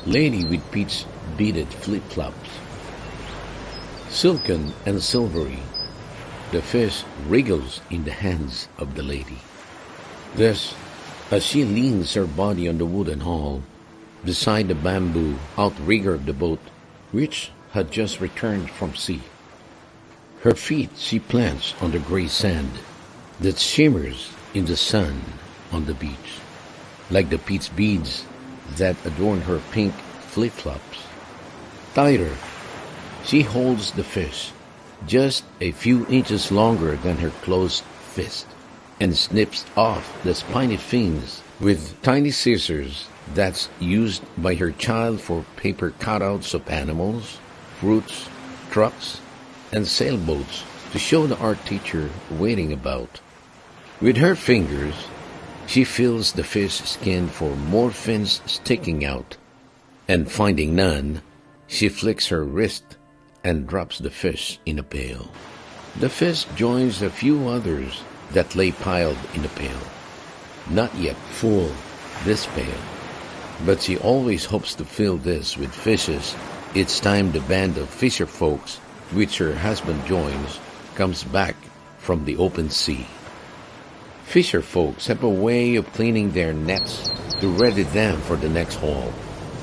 Lady with peach beaded flip-flops. Silken and silvery, the fish wriggles in the hands of the lady. This, as she leans her body on the wooden hull, beside the bamboo outrigger of the boat, which had just returned from sea. Her feet she plants on the gray sand that shimmers in the sun on the beach, like the peach beads that adorn her pink flip-flops. Tighter, she holds the fish just a few inches longer than her closed fist and snips off the spiny fins with tiny scissors that's used by her child for paper cutouts of animals, fruits, trucks, and sailboats to show the art teacher waiting about. With her fingers, she feels the fish skin for more fins sticking out, and finding none, she flicks her wrist and drops the fish in a pail. The fish joins a few others that lay piled in the pail. Not yet full, this pail, but she always hopes to fill this with fishes each time the band of fisher folks, which her husband joins, comes back from the open sea. Fisher folks have a way of cleaning their nets to ready them for the next haul.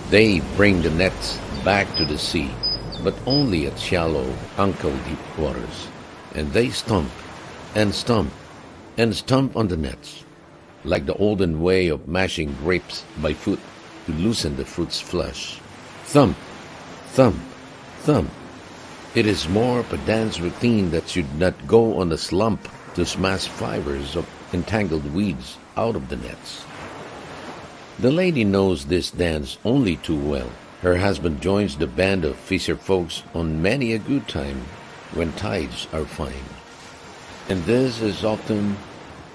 They bring the nets back to the sea, but only at shallow, ankle-deep waters, and they stomp and stomp and stomp on the nets, like the olden way of mashing grapes by foot to loosen the fruit's flesh. Thump, thump, thump. It is more of a dance routine that should not go on a slump to smash fibers of entangled weeds out of the nets. The lady knows this dance only too well. Her husband joins the band of fisher folks on many a good time when tides are fine. And this is often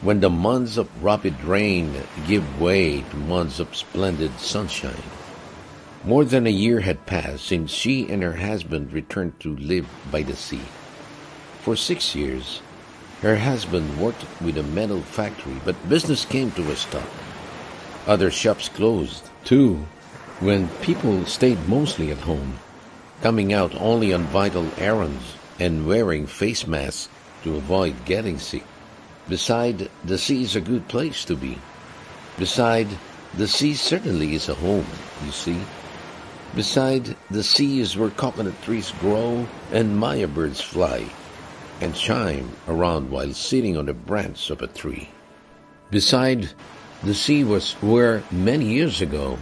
when the months of rapid rain give way to months of splendid sunshine. More than a year had passed since she and her husband returned to live by the sea. For 6 years, her husband worked with a metal factory, but business came to a stop. Other shops closed, too, when people stayed mostly at home, coming out only on vital errands and wearing face masks to avoid getting sick. Beside, the sea is a good place to be. Beside, the sea certainly is a home, you see. Beside, the sea is where coconut trees grow and maya birds fly and chime around while sitting on the branch of a tree. Beside, the sea was where, many years ago,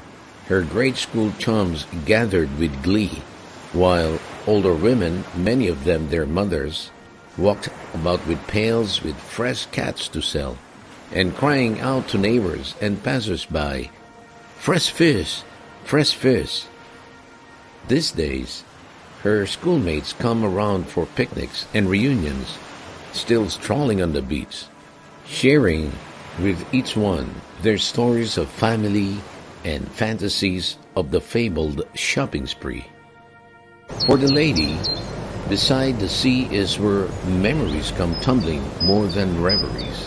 her grade school chums gathered with glee, while older women, many of them their mothers, walked about with pails with fresh cats to sell, and crying out to neighbors and passers-by, "Fresh fish! Fresh fish!" These days, her schoolmates come around for picnics and reunions, still strolling on the beach, sharing with each one their stories of family and fantasies of the fabled shopping spree. For the lady, beside the sea is where memories come tumbling more than reveries.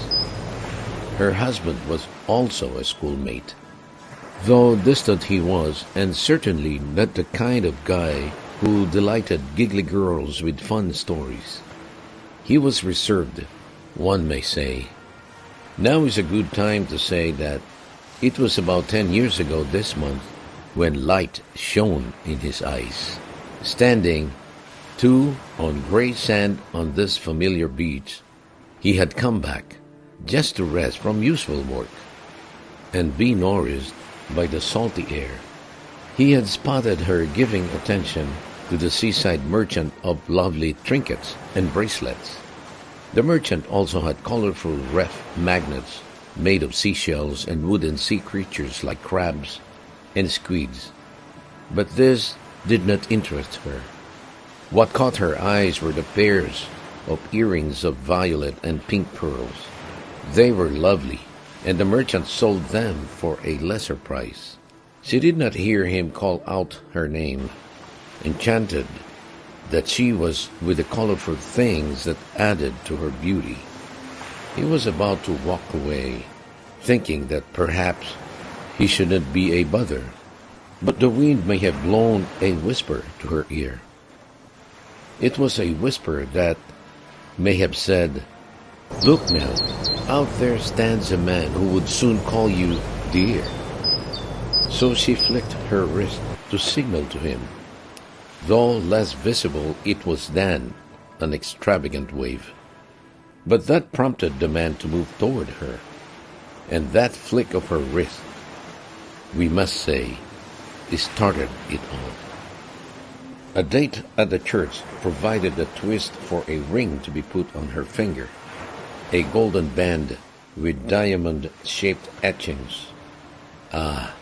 Her husband was also a schoolmate, though distant he was, and certainly not the kind of guy who delighted giggly girls with fun stories. He was reserved, one may say. Now is a good time to say that it was about 10 years ago this month when light shone in his eyes. Standing, too, on gray sand on this familiar beach, he had come back just to rest from useful work and be nourished by the salty air. He had spotted her giving attention to the seaside merchant of lovely trinkets and bracelets. The merchant also had colorful reef magnets made of seashells and wooden sea creatures like crabs and squids. But this did not interest her. What caught her eyes were the pairs of earrings of violet and pink pearls. They were lovely, and the merchant sold them for a lesser price. She did not hear him call out her name, enchanted that she was with the colorful things that added to her beauty. He was about to walk away, thinking that perhaps he should not be a bother, But the wind may have blown a whisper to her ear. It was a whisper that may have said, "Look now, out there stands a man who would soon call you dear." So she flicked her wrist to signal to him. Though less visible, it was then an extravagant wave. But that prompted the man to move toward her, and that flick of her wrist, we must say, started it all. A date at the church provided a twist for a ring to be put on her finger, a golden band with diamond-shaped etchings. Ah,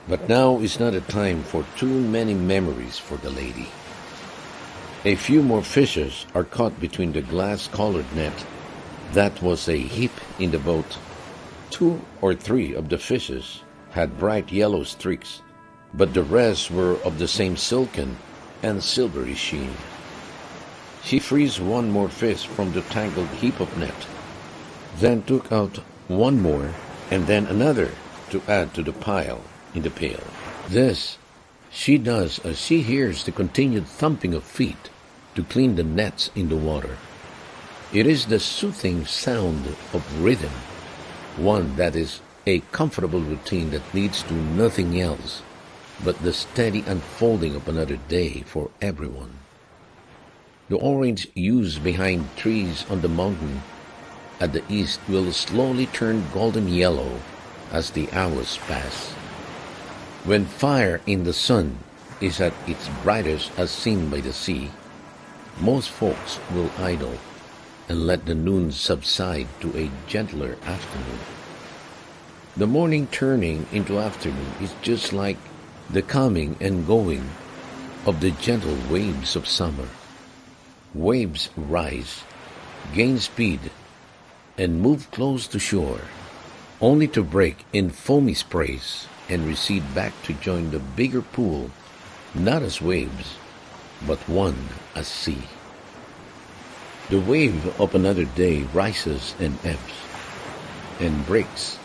but now is not a time for too many memories for the lady. A few more fishes are caught between the glass-colored net that was a heap in the boat. 2 or 3 of the fishes had bright yellow streaks, but the rest were of the same silken and silvery sheen. She frees one more fish from the tangled heap of net, then took out one more and then another to add to the pile in the pail. This she does as she hears the continued thumping of feet to clean the nets in the water. It is the soothing sound of rhythm, one that is a comfortable routine that leads to nothing else but the steady unfolding of another day for everyone. The orange hues behind trees on the mountain at the east will slowly turn golden yellow as the hours pass. When fire in the sun is at its brightest as seen by the sea, most folks will idle and let the noon subside to a gentler afternoon. The morning turning into afternoon is just like the coming and going of the gentle waves of summer. Waves rise, gain speed, and move close to shore, only to break in foamy sprays and recede back to join the bigger pool, not as waves, but one as sea. The wave of another day rises and ebbs, and breaks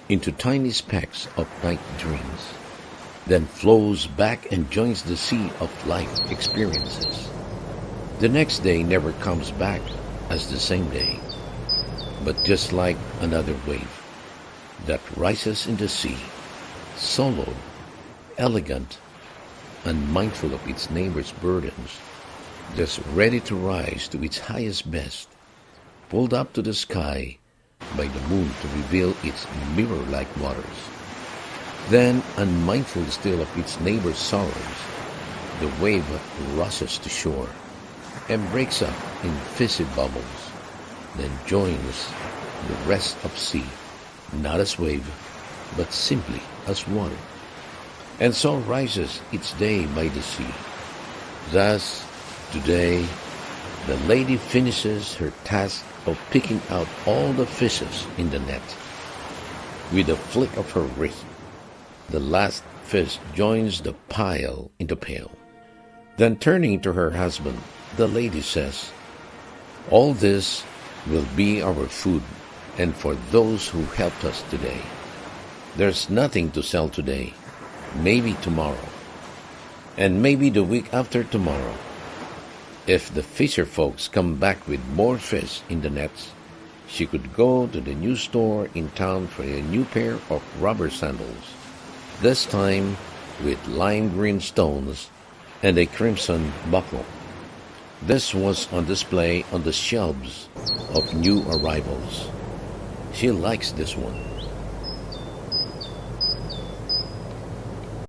into tiny specks of night dreams, then flows back and joins the sea of life experiences. The next day never comes back as the same day, but just like another wave that rises in the sea, solo, elegant, unmindful of its neighbor's burdens, just ready to rise to its highest best, pulled up to the sky by the moon to reveal its mirror-like waters. Then, unmindful still of its neighbor's sorrows, the wave rushes to shore and breaks up in fizzy bubbles, then joins the rest of sea, not as wave, but simply as water. And so rises its day by the sea. Thus, today, the lady finishes her task of picking out all the fishes in the net. With a flick of her wrist, the last fish joins the pile in the pail. Then turning to her husband, the lady says, "All this will be our food and for those who helped us today. There's nothing to sell today, maybe tomorrow, and maybe the week after tomorrow. If the fisher folks come back with more fish in the nets, she could go to the new store in town for a new pair of rubber sandals, this time with lime green stones and a crimson buckle. This was on display on the shelves of new arrivals. She likes this one.